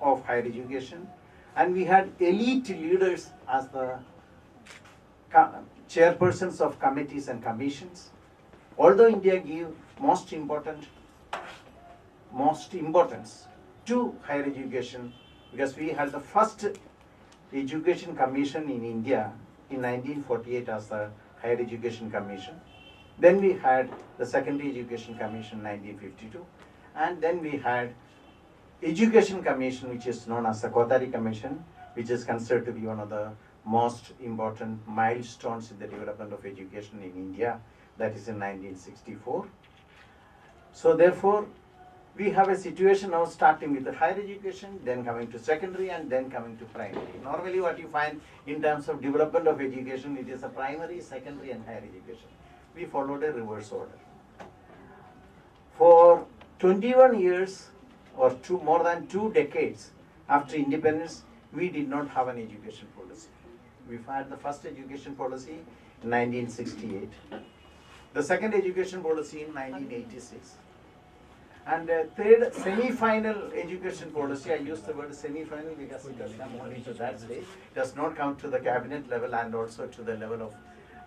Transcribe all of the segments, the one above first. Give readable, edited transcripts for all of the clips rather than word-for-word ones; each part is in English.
of higher education, and we had elite leaders as the chairpersons of committees and commissions. Although India gave most importance to higher education, because we had the first education commission in India in 1948 as the Higher Education Commission. Then we had the Secondary Education Commission in 1952, and then we had Education Commission, which is known as the Kothari Commission, which is considered to be one of the most important milestones in the development of education in India, that is in 1964. So therefore, we have a situation now starting with the higher education, then coming to secondary, and then coming to primary. Normally what you find in terms of development of education, it is a primary, secondary and higher education. We followed a reverse order. For 21 years or more than 2 decades after independence, we did not have an education policy. We had the first education policy in 1968, the second education policy in 1986. And third, semi-final education policy, I use the word semi-final because it does come only to that stage, it does not come to the cabinet level and also to the level of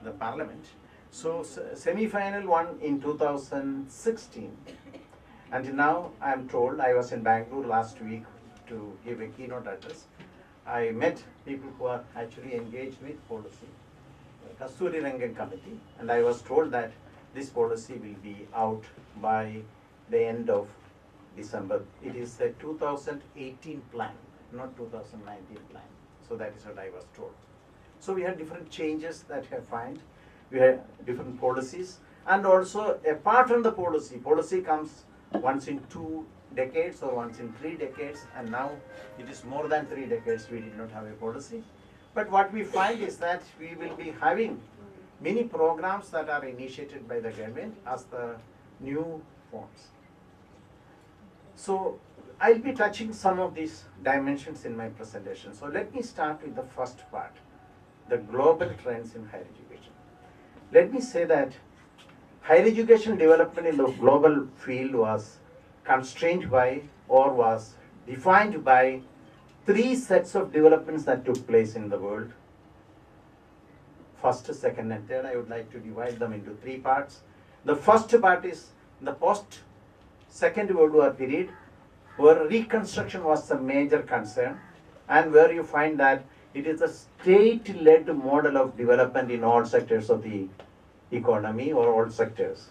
the parliament. So semi-final one in 2016. And now I am told, I was in Bangalore last week to give a keynote address. I met people who are actually engaged with policy, Kasturi Rangan committee, and I was told that this policy will be out by the end of December. It is a 2018 plan, not 2019 plan. So that is what I was told. So we had different changes that I find. We had different policies, and also apart from the policy comes once in 2 decades or once in 3 decades, and now it is more than 3 decades we did not have a policy. But what we find is that we will be having many programs that are initiated by the government as the new forms. So I'll be touching some of these dimensions in my presentation. So let me start with the first part, the global trends in higher education. Let me say that higher education development in the global field was constrained by or was defined by 3 sets of developments that took place in the world. First, second and third, I would like to divide them into 3 parts. The first part is the post-Second World War period, where reconstruction was the major concern, and where you find that it is a state-led model of development in all sectors of the economy or all sectors.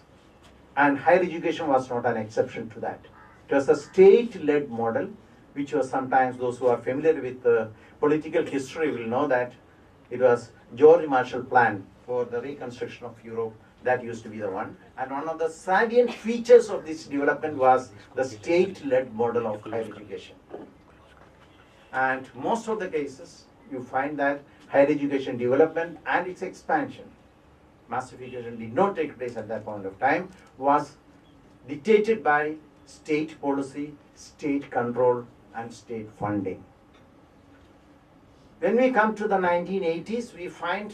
And higher education was not an exception to that. It was a state-led model, which was sometimes, those who are familiar with political history will know that it was George Marshall Plan for the reconstruction of Europe. That used to be the one. And one of the salient features of this development was the state-led model of higher education. And most of the cases, you find that higher education development and its expansion, massification did not take place at that point of time, was dictated by state policy, state control, and state funding. When we come to the 1980s, we find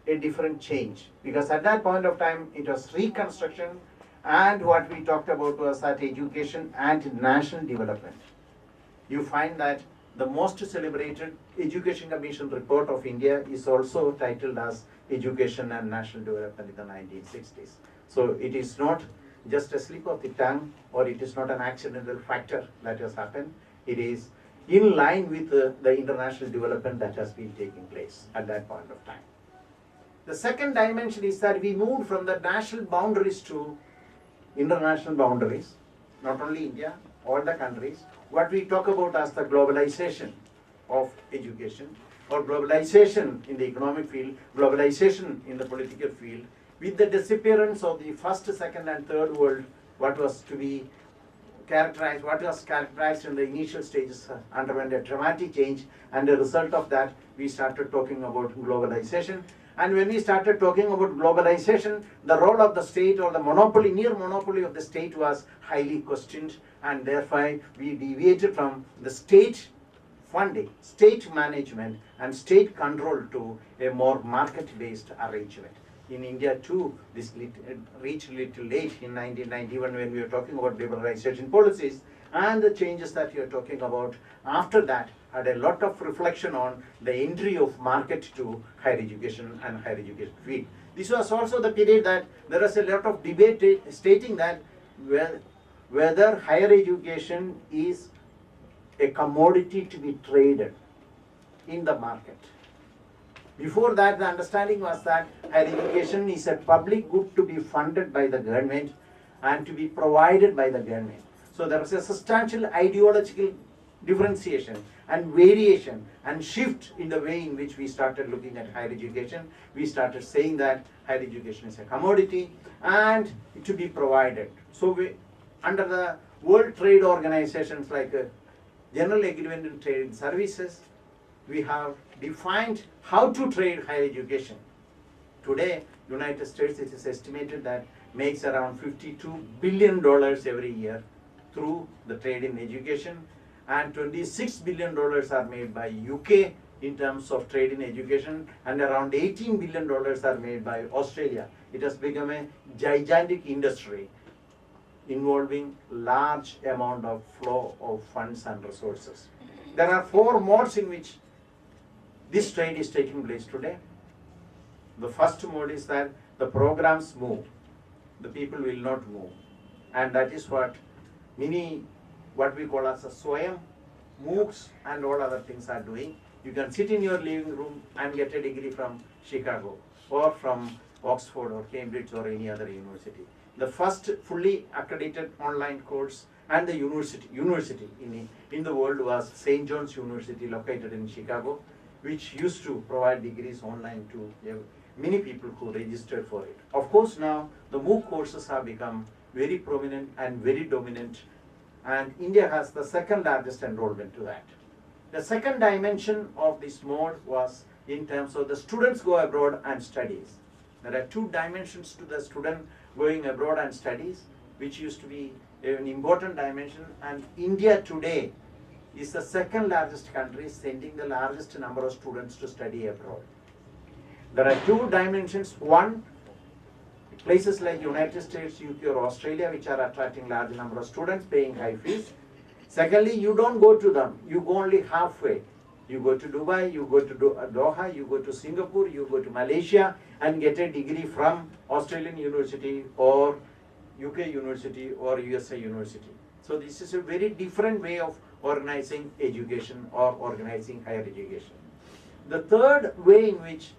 a different change, because at that point of time it was reconstruction, and what we talked about was that education and national development. You find that the most celebrated Education Commission report of India is also titled as Education and National Development in the 1960s. So it is not just a slip of the tongue, or it is not an accidental factor that has happened. It is in line with the international development that has been taking place at that point of time. The second dimension is that we moved from the national boundaries to international boundaries, not only India, all the countries. What we talk about as the globalization of education, or globalization in the economic field, globalization in the political field, with the disappearance of the first, second and third world, what was characterized in the initial stages underwent a dramatic change, and the result of that we started talking about globalization. And when we started talking about globalization, the role of the state, or the monopoly, near monopoly of the state, was highly questioned, and therefore we deviated from the state funding, state management and state control to a more market-based arrangement. In India too, this reached a little late in 1991 when we were talking about liberalization policies, and the changes that you are talking about after that had a lot of reflection on the entry of market to higher education and higher education field. This was also the period that there was a lot of debate stating that whether higher education is a commodity to be traded in the market. Before that, the understanding was that higher education is a public good to be funded by the government and to be provided by the government. So there was a substantial ideological differentiation and variation and shift in the way in which we started looking at higher education. We started saying that higher education is a commodity and to be provided. So under the World Trade Organizations like General Agreement in Trade and Services, we have defined how to trade higher education. Today, United States, it is estimated that makes around $52 billion every year through the trade in education, and $26 billion are made by UK in terms of trade in education, and around $18 billion are made by Australia. It has become a gigantic industry involving large amount of flow of funds and resources. There are 4 modes in which this trade is taking place today. The first mode is that the programs move, the people will not move, and that is what what we call as a Swayam, MOOCs and all other things are doing. You can sit in your living room and get a degree from Chicago or from Oxford or Cambridge or any other university. The first fully accredited online course and the university in the world was St. John's University, located in Chicago, which used to provide degrees online to many people who registered for it. Of course, now the MOOC courses have become very prominent and very dominant, and India has the second largest enrollment to that. The second dimension of this mode was in terms of the students go abroad and studies. There are 2 dimensions to the student going abroad and studies, which used to be an important dimension, and India today is the second largest country sending the largest number of students to study abroad. There are 2 dimensions. One, places like United States, UK or Australia, which are attracting large number of students paying high fees. Secondly, you don't go to them, you go only halfway. You go to Dubai, you go to Doha, you go to Singapore, you go to Malaysia and get a degree from Australian University or UK University or USA University. So this is a very different way of organizing education or organizing higher education. The third way in which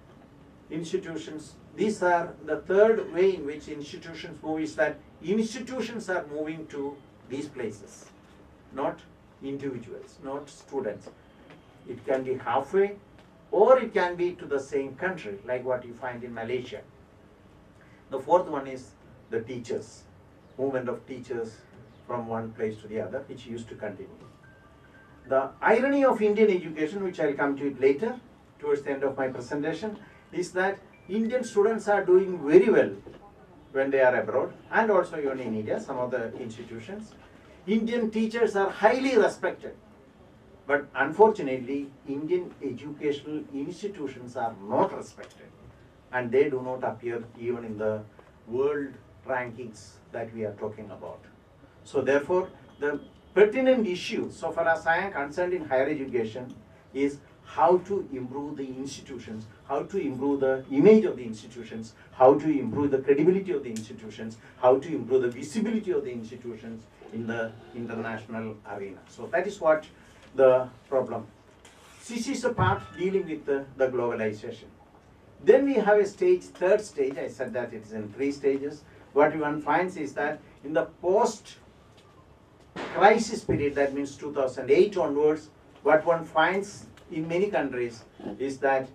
institutions move is that institutions are moving to these places, not individuals, not students. It can be halfway or it can be to the same country, like what you find in Malaysia. The fourth one is the teachers, movement of teachers from one place to the other, which used to continue. The irony of Indian education, which I'll come to it later, towards the end of my presentation, is that Indian students are doing very well when they are abroad, and also even in India, some of the institutions. Indian teachers are highly respected. But unfortunately, Indian educational institutions are not respected, and they do not appear even in the world rankings that we are talking about. So therefore, the pertinent issue, so far as I am concerned in higher education, is how to improve the institutions, how to improve the image of the institutions, how to improve the credibility of the institutions, how to improve the visibility of the institutions in the international arena. So that is what the problem. This is a part dealing with the globalization. Then we have a stage, third stage. I said that it is in 3 stages. What one finds is that in the post-crisis period, that means 2008 onwards, what one finds in many countries is that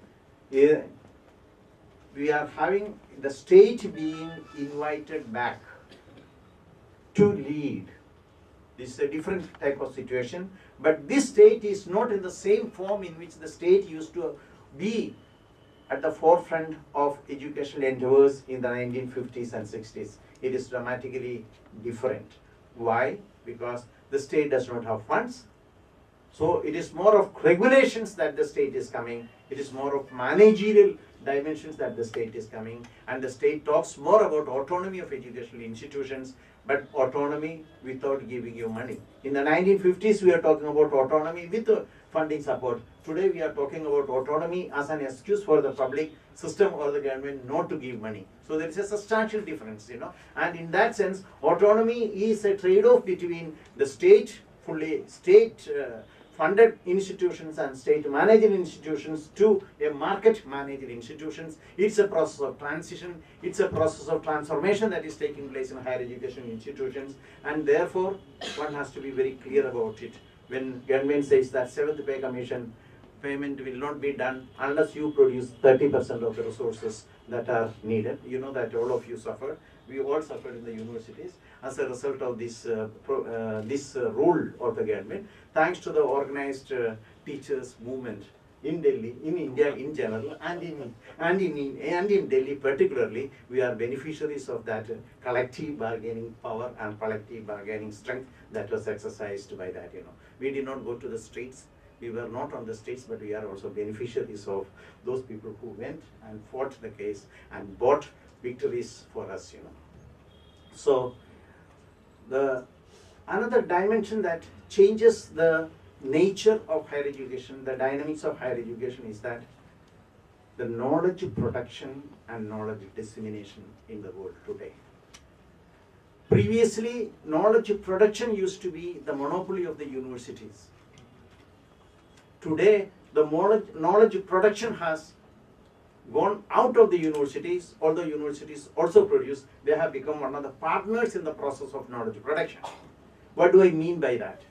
we are having the state being invited back to lead. This is a different type of situation, but this state is not in the same form in which the state used to be at the forefront of educational endeavors in the 1950s and 60s. It is dramatically different. Why? Because the state does not have funds. So it is more of regulations that the state is coming. It is more of managerial dimensions that the state is coming. And the state talks more about autonomy of educational institutions, but autonomy without giving you money. In the 1950s, we are talking about autonomy with funding support. Today, we are talking about autonomy as an excuse for the public system or the government not to give money. So there is a substantial difference, and in that sense, autonomy is a trade-off between the state, fully funded institutions and state managed institutions to a market managed institutions. It's a process of transition, it's a process of transformation that is taking place in higher education institutions, and therefore one has to be very clear about it. When government says that 7th pay commission payment will not be done unless you produce 30% of the resources that are needed. You know that all of you suffered. We all suffered in the universities as a result of this rule of the government. Thanks to the organized teachers movement in Delhi, in India in general, and in Delhi particularly, we are beneficiaries of that collective bargaining power and collective bargaining strength that was exercised by that. We did not go to the streets. We were not on the streets, but we are also beneficiaries of those people who went and fought the case and bought victories for us. So another dimension that changes the nature of higher education, the dynamics of higher education, is that the knowledge production and knowledge dissemination in the world today. Previously, knowledge production used to be the monopoly of the universities. Today, the knowledge production has gone out of the universities, although universities also produce, they have become one of the partners in the process of knowledge production. What do I mean by that?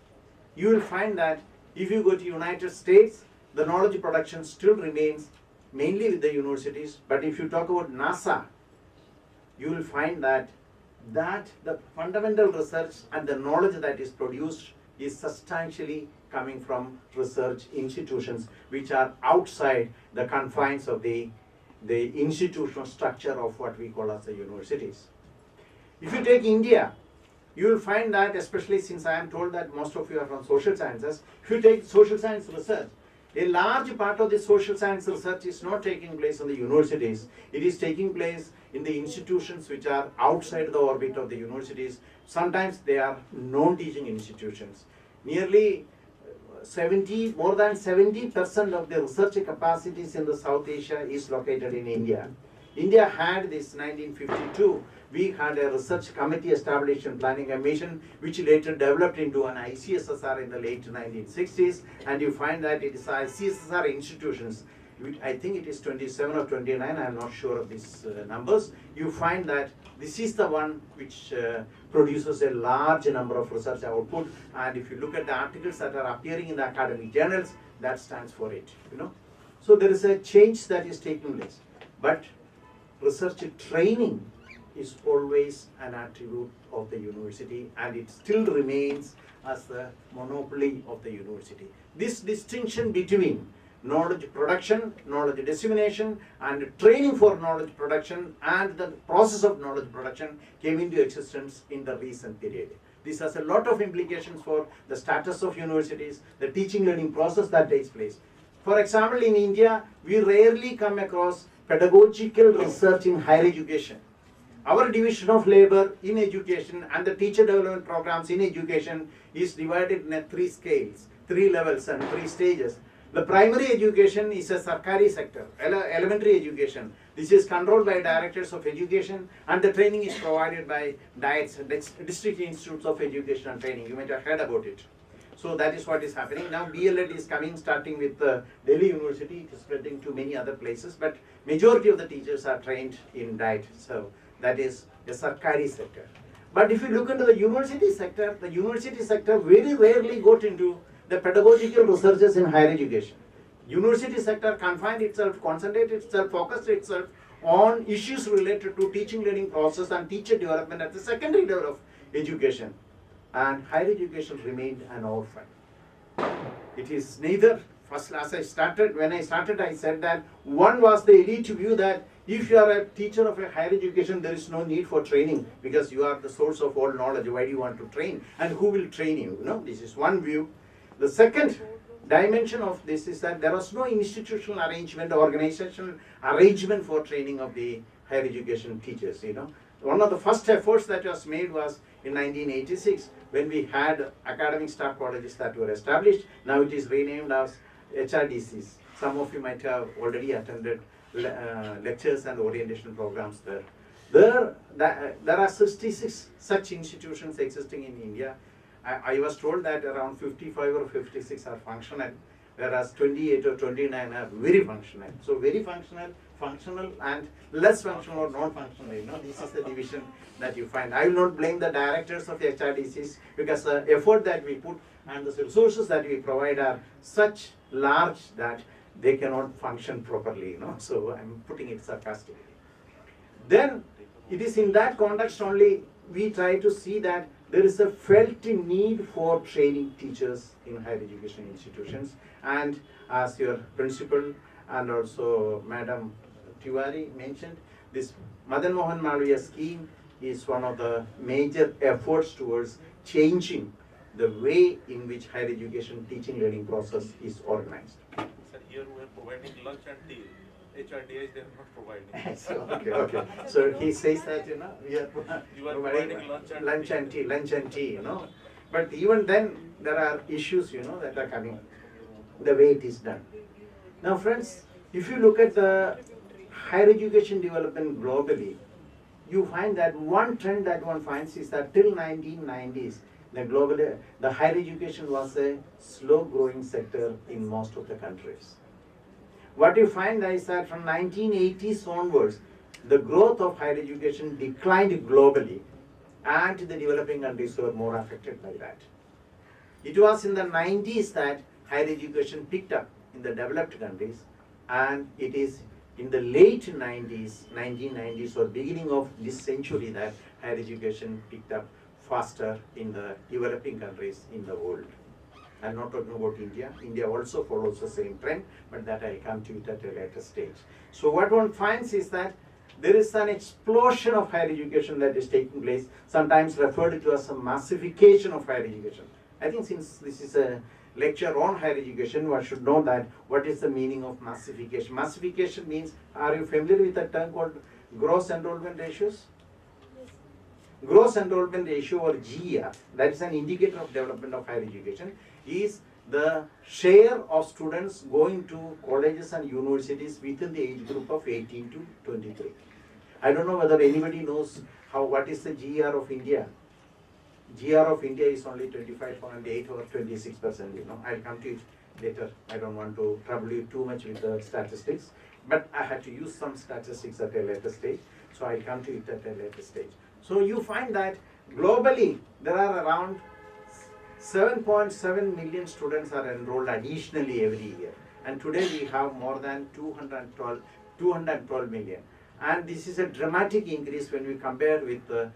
You will find that if you go to United States, the knowledge production still remains mainly with the universities, but if you talk about NASA, you will find that the fundamental research and the knowledge that is produced is substantially coming from research institutions which are outside the confines of the institutional structure of what we call as the universities. If you take India, you will find that, especially since I am told that most of you are from social sciences, if you take social science research, a large part of the social science research is not taking place in the universities. It is taking place in the institutions which are outside the orbit of the universities. Sometimes they are non-teaching institutions. Nearly more than 70% of the research capacities in the South Asia is located in India. India had this 1952, we had a research committee established in Planning Commission, which later developed into an ICSSR in the late 1960s, and you find that it is ICSSR institutions, I think it is 27 or 29, I am not sure of these numbers. You find that this is the one which produces a large number of research output, and if you look at the articles that are appearing in the academic journals, that stands for it. So there is a change that is taking place, but research training is always an attribute of the university, and it still remains as the monopoly of the university. This distinction between knowledge production, knowledge dissemination, and training for knowledge production and the process of knowledge production came into existence in the recent period. This has a lot of implications for the status of universities, the teaching learning process that takes place. For example, in India, we rarely come across pedagogical research in higher education. Our division of labor in education and the teacher development programs in education is divided in 3 scales, 3 levels and 3 stages. The primary education is a Sarkari sector, elementary education. This is controlled by directors of education, and the training is provided by DIETs, District Institutes of Education and Training. You might have heard about it. So that is what is happening. Now BLED is coming, starting with Delhi University. It is spreading to many other places, but majority of the teachers are trained in DIET. So that is the Sarkari sector. But if you look into the university sector very rarely got into the pedagogical researches in higher education. University sector confined itself, concentrated itself, focused itself on issues related to teaching learning process and teacher development at the secondary level of education. And higher education remained an orphan. It is neither, first when I started I said that one was the elite view that if you are a teacher of a higher education, there is no need for training because you are the source of all knowledge. Why do you want to train? And who will train you? This is one view. The second dimension of this is that there was no institutional arrangement, organizational arrangement for training of the higher education teachers. One of the first efforts that was made was in 1986 when we had academic staff colleges that were established. Now it is renamed as HRDCs. Some of you might have already attended lectures and orientation programs there. There are 66 such institutions existing in India. I was told that around 55 or 56 are functional, whereas 28 or 29 are very functional. So very functional, functional, and less functional or non-functional. You know, this is the division that you find. I will not blame the directors of the HRDCs, because the effort that we put and the resources that we provide are such large that they cannot function properly. You know, so I'm putting it sarcastically. Then it is in that context only we try to see that there is a felt need for training teachers in higher education institutions. And as your principal and also Madam Tiwari mentioned, this Madan Mohan Malviya scheme is one of the major efforts towards changing the way in which higher education teaching learning process is organized. Sir, here we are providing lunch and tea. HRDIs they are not providing. So, okay. So he says that, you know, we are providing lunch and tea, you know. But even then, there are issues, you know, that are coming, the way it is done. Now, friends, if you look at the higher education development globally, you find that one trend that one finds is that till 1990s, the higher education was a slow-growing sector in most of the countries. What you find is that from 1980s onwards, the growth of higher education declined globally, and the developing countries were more affected by that. It was in the 90s that higher education picked up in the developed countries, and it is in the late 90s, 1990s or beginning of this century that higher education picked up faster in the developing countries in the world. I'm not talking about India. India also follows the same trend, but that I'll come to it at a later stage. So what one finds is that there is an explosion of higher education that is taking place, sometimes referred to as a massification of higher education. I think since this is a lecture on higher education, one should know that what is the meaning of massification. Massification means, are you familiar with a term called gross enrollment ratios? Gross enrollment ratio, or GER, that is an indicator of development of higher education, is the share of students going to colleges and universities within the age group of 18 to 23. I don't know whether anybody knows what is the GER of India. GER of India is only 25.8 or 26%, you know. I'll come to it later. I don't want to trouble you too much with the statistics, but I had to use some statistics at a later stage, so I'll come to it at a later stage. So you find that globally there are around 7.7 million students are enrolled additionally every year, and today we have more than 212 million. And this is a dramatic increase when we compare with the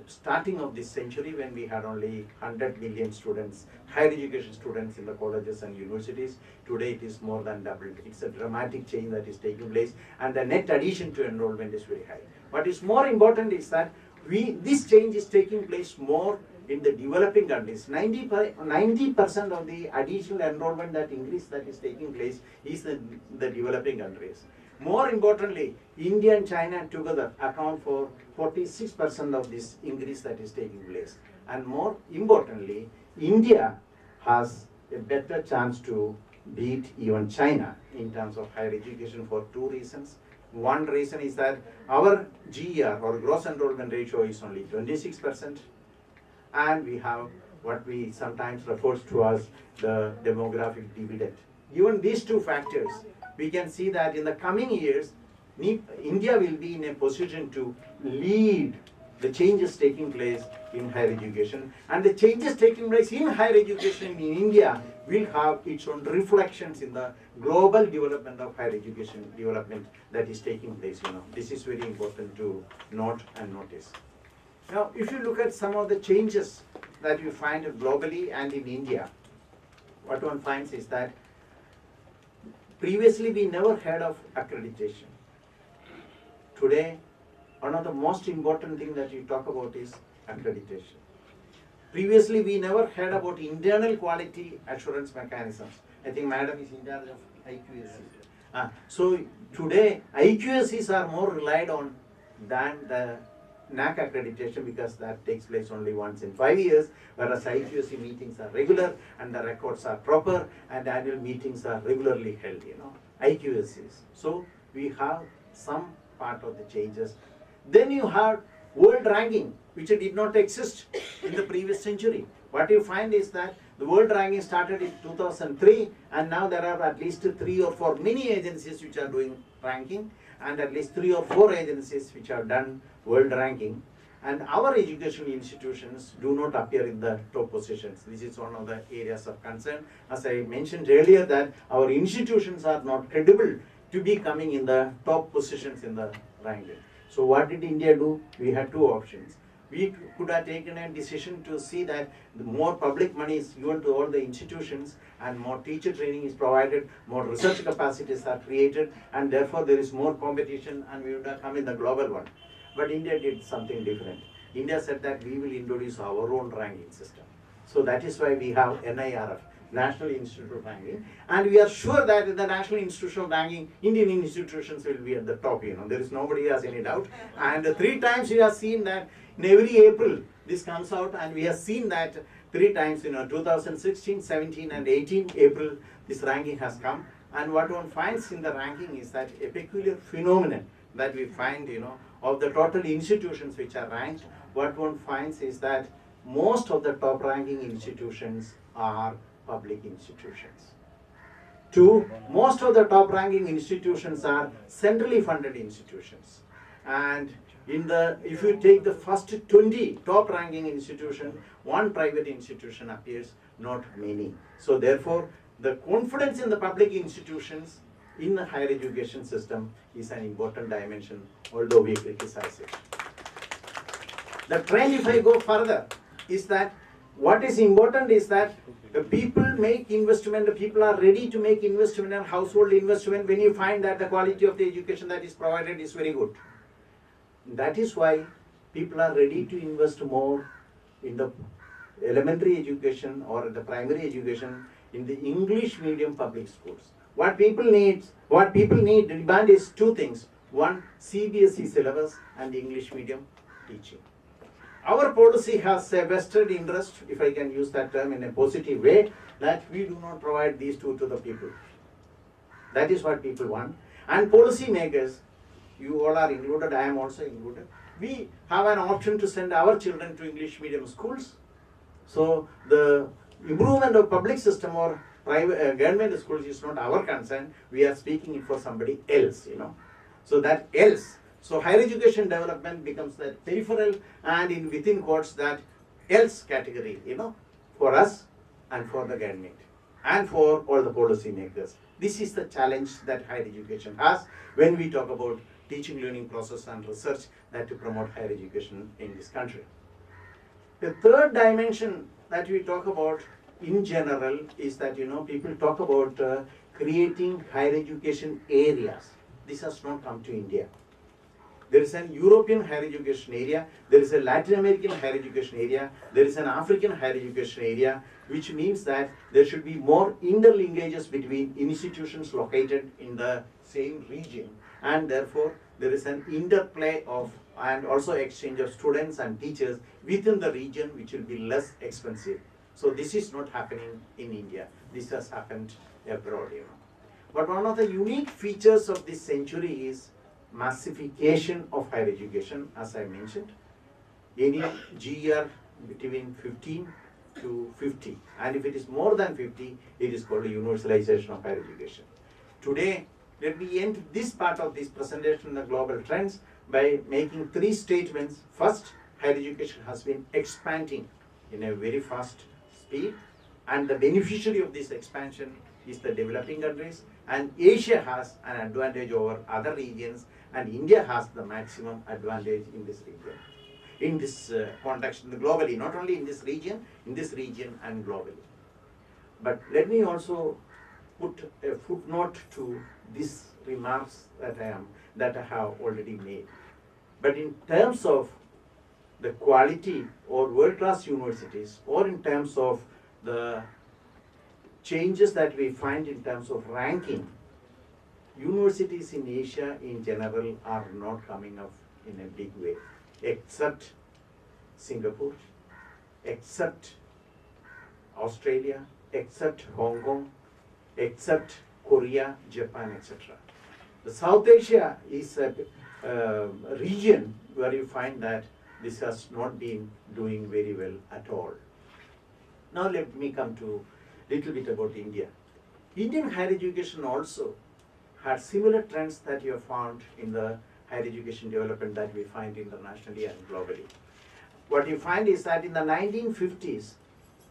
starting of this century, when we had only 100 million students, higher education students in the colleges and universities. Today it is more than doubled. It's a dramatic change that is taking place, and the net addition to enrollment is very high. What is more important is that this change is taking place more in the developing countries. 90% of the additional enrollment that increase that is taking place is the developing countries. More importantly, India and China together account for 46% of this increase that is taking place. And more importantly, India has a better chance to beat even China in terms of higher education for two reasons. One reason is that our GER, or gross enrollment ratio, is only 26%, and we have what we sometimes refer to as the demographic dividend. Given these two factors, we can see that in the coming years, India will be in a position to lead the changes taking place in higher education, and the changes taking place in higher education in India will have its own reflections in the global development of higher education development that is taking place. You know, this is very important to note and notice. Now, if you look at some of the changes that you find globally and in India, what one finds is that previously we never heard of accreditation. Today, one of the most important things that you talk about is accreditation. Previously, we never heard about internal quality assurance mechanisms. I think Madam is in charge of IQAC. So today, IQACs are more relied on than the NAC accreditation because that takes place only once in 5 years, whereas IQAC meetings are regular and the records are proper and annual meetings are regularly held, IQACs. So we have some part of the changes. Then you have world ranking, which did not exist in the previous century. What you find is that the world ranking started in 2003 and now there are at least 3 or 4 mini agencies which are doing ranking and at least 3 or 4 agencies which have done world ranking. And our educational institutions do not appear in the top positions. This is one of the areas of concern. As I mentioned earlier, that our institutions are not credible to be coming in the top positions in the ranking. So what did India do? We had 2 options. We could have taken a decision to see that the more public money is given to all the institutions and more teacher training is provided, more research capacities are created, and therefore there is more competition and we would have come in the global one. But India did something different. India said that we will introduce our own ranking system. So that is why we have NIRF, National Institute of Ranking, and we are sure that in the National Institute of Ranking, Indian institutions will be at the top, there is nobody has any doubt. And 3 times we have seen that in every April this comes out, and we have seen that 3 times, 2016, 17 and 18 April this ranking has come. And what one finds in the ranking is that a peculiar phenomenon that we find, of the total institutions which are ranked, what one finds is that most of the top ranking institutions are public institutions. 2, most of the top ranking institutions are centrally funded institutions. And if you take the first 20 top ranking institutions, 1 private institution appears, not many. So therefore, the confidence in the public institutions in the higher education system is an important dimension, although we criticize it. The trend, if I go further, is that what is important is that the people make investment, the people are ready to make investment and household investment when you find that the quality of the education that is provided is very good. That is why people are ready to invest more in the elementary education or the primary education in the English medium public schools. What people need, demand is 2 things. 1, CBSE syllabus and English medium teaching. Our policy has a vested interest, if I can use that term in a positive way, that we do not provide these 2 to the people. That is what people want. And policy makers, you all are included, I am also included. We have an option to send our children to English medium schools. So the improvement of public system or private government schools is not our concern. We are speaking it for somebody else, So that else. So higher education development becomes that peripheral and within quotes that else category, for us and for the government and for all the policy makers. This is the challenge that higher education has when we talk about teaching, learning process and research that to promote higher education in this country. The third dimension that we talk about in general is that, people talk about creating higher education areas. This has not come to India. There is an European higher education area, there is a Latin American higher education area, there is an African higher education area, which means that there should be more interlinkages between institutions located in the same region, and therefore there is an interplay of and also exchange of students and teachers within the region, which will be less expensive. So this is not happening in India. This has happened abroad. But one of the unique features of this century is massification of higher education, as I mentioned. Any GR between 15 to 50, and if it is more than 50, it is called a universalization of higher education. Today, let me end this part of this presentation on the global trends by making 3 statements. First, higher education has been expanding in a very fast speed, and the beneficiary of this expansion is the developing countries, and Asia has an advantage over other regions, and India has the maximum advantage in this region, in this context, globally, not only in this region and globally. But let me also put a footnote to these remarks that I have already made. But in terms of the quality or world-class universities, or in terms of the changes that we find in terms of ranking, universities in Asia in general are not coming up in a big way. except Singapore, except Australia, except Hong Kong, except Korea, Japan, etc. The South Asia is a region where you find that this has not been doing very well at all. Now let me come to little bit about India. Indian higher education also had similar trends that you have found in the higher education development that we find internationally and globally. What you find is that in the 1950s,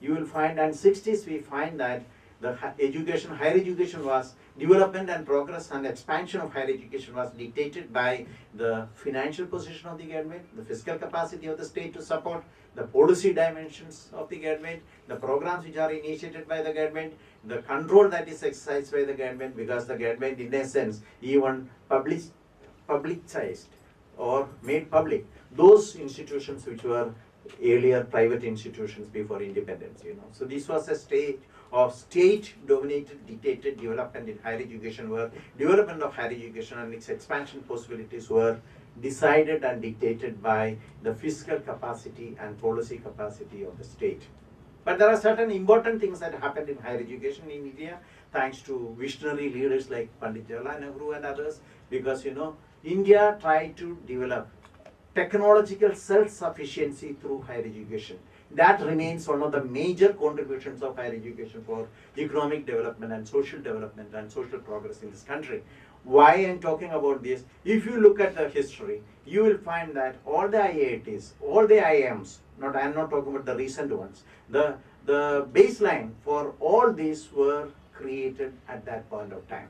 you will find, and 60s, we find that the higher education was development and progress and expansion of higher education was dictated by the financial position of the government, the fiscal capacity of the state to support, the policy dimensions of the government, the programs which are initiated by the government, the control that is exercised by the government, because the government in a sense even publicized or made public those institutions which were earlier private institutions before independence, So this was a stage of state-dominated, dictated development in higher education, where development of higher education and its expansion possibilities were decided and dictated by the fiscal capacity and policy capacity of the state. But there are certain important things that happened in higher education in India, thanks to visionary leaders like Pandit and others, because India tried to develop technological self-sufficiency through higher education. That remains one of the major contributions of higher education for economic development and social progress in this country. Why I am talking about this? If you look at the history, you will find that all the IITs, all the IIMs, I am not talking about the recent ones, the baseline for all these were created at that point of time.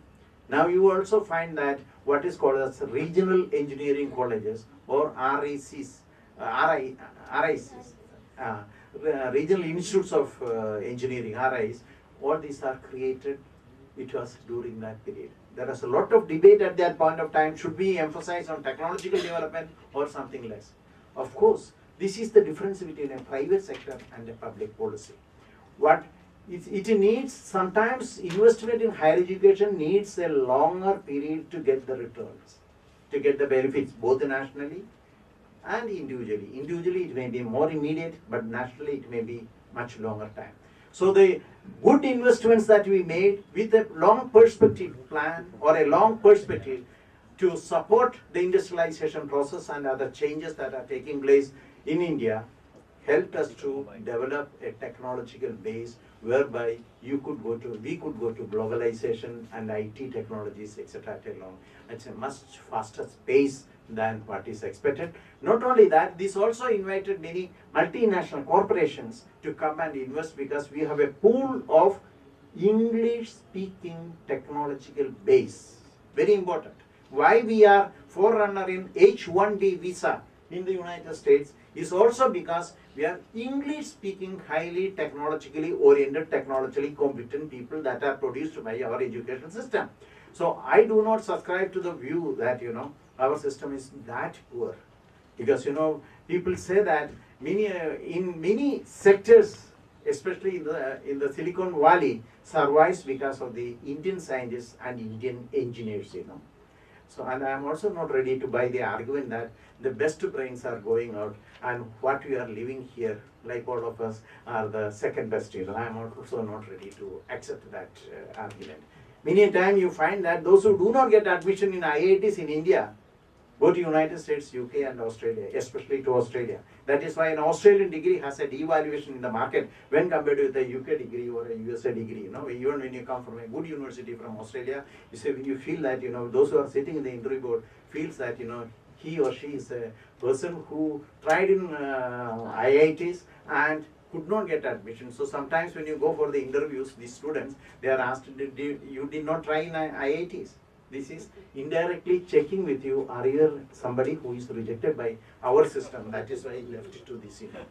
Now you also find that what is called as regional engineering colleges or RICs, regional institutes of engineering, RIs, all these are created, it was during that period. There was a lot of debate at that point of time, should we emphasize on technological development or something less? Of course, this is the difference between a private sector and a public policy. What it needs, sometimes investment in higher education needs a longer period to get the returns, to get the benefits, both nationally and individually. Individually it may be more immediate, but nationally it may be much longer time. So the good investments that we made with a long perspective plan or a long perspective to support the industrialization process and other changes that are taking place in India helped us to develop a technological base whereby we could go to globalization and IT technologies, etc. It's a much faster pace than what is expected. Not only that, this also invited many multinational corporations to come and invest, because we have a pool of English-speaking technological base. Very important. Why we are forerunner in H-1B visa in the United States is also because we are English-speaking, highly technologically oriented, technologically competent people that are produced by our education system. So I do not subscribe to the view that our system is that poor, because people say that in many sectors, especially in the Silicon Valley, survives because of the Indian scientists and Indian engineers. So, and I am also not ready to buy the argument that the best brains are going out and what we are living here, like all of us, are the second best. I am also not ready to accept that argument. Many a time you find that those who do not get admission in IITs in India go to United States, UK and Australia, especially to Australia. That is why an Australian degree has a devaluation in the market when compared with a UK degree or a USA degree. Even when you come from a good university from Australia, you feel that those who are sitting in the interview board feels that he or she is a person who tried in IITs and could not get admission. So sometimes when you go for the interviews, these students, they are asked, you did not try in IITs. This is indirectly checking with you, are you somebody who is rejected by our system? That is why I left to this event.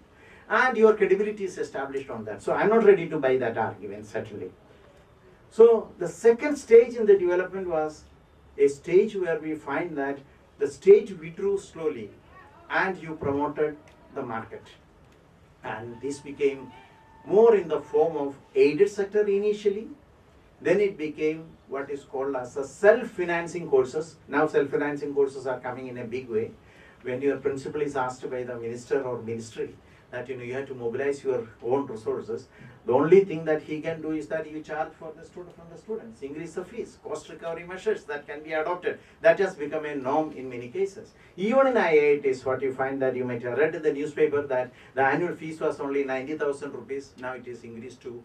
And your credibility is established on that. So I'm not ready to buy that argument, certainly. So the second stage in the development was a stage where we find that the state withdrew slowly and you promoted the market. And this became more in the form of aided sector initially. Then it became what is called as a self-financing courses. Now self-financing courses are coming in a big way. when your principal is asked by the minister or ministry that you have to mobilize your own resources, the only thing that he can do is that you charge for the student from the students, increase the fees, cost recovery measures that can be adopted. That has become a norm in many cases. Even in IITs, what you find that you might have read in the newspaper that the annual fees was only 90,000 rupees. Now it is increased to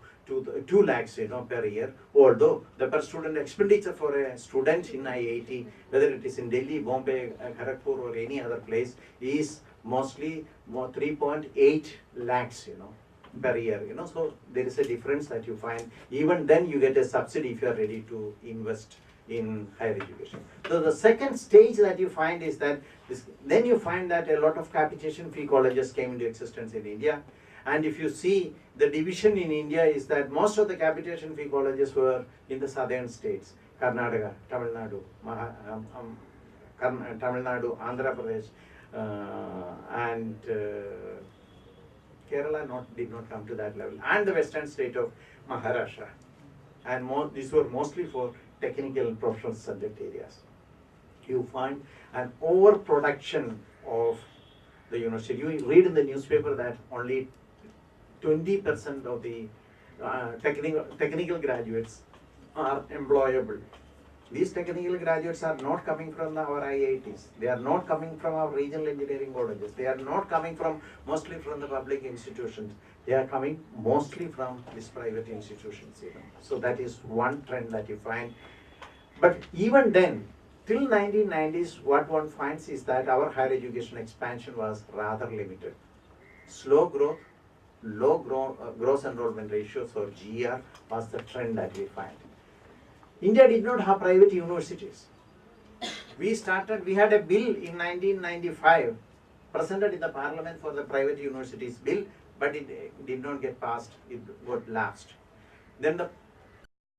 2 lakhs, per year. Although the per student expenditure for a student in IIT, whether it is in Delhi, Bombay, Kharagpur, or any other place, is mostly 3.8 lakhs, per year, so there is a difference that you find. Even then you get a subsidy if you are ready to invest in higher education. So the second stage that you find is that then you find that a lot of capitation fee colleges came into existence in India. And if you see the division in India is that most of the capitation fee colleges were in the southern states, Karnataka, Tamil Nadu, Andhra Pradesh, and Kerala did not come to that level, and the western state of Maharashtra. And these were mostly for technical professional subject areas. You find an overproduction of the university. You read in the newspaper that only 20% of the technical graduates are employable. These technical graduates are not coming from our IITs. They are not coming from our regional engineering colleges. They are not coming mostly from the public institutions. They are coming mostly from these private institutions. So that is one trend that you find. But even then, till 1990s, what one finds is that our higher education expansion was rather limited. Slow growth, low gross enrollment ratios, or GR, was the trend that we find. India did not have private universities. We had a bill in 1995 presented in the parliament for the private universities bill, but it did not get passed, it got lapsed. Then the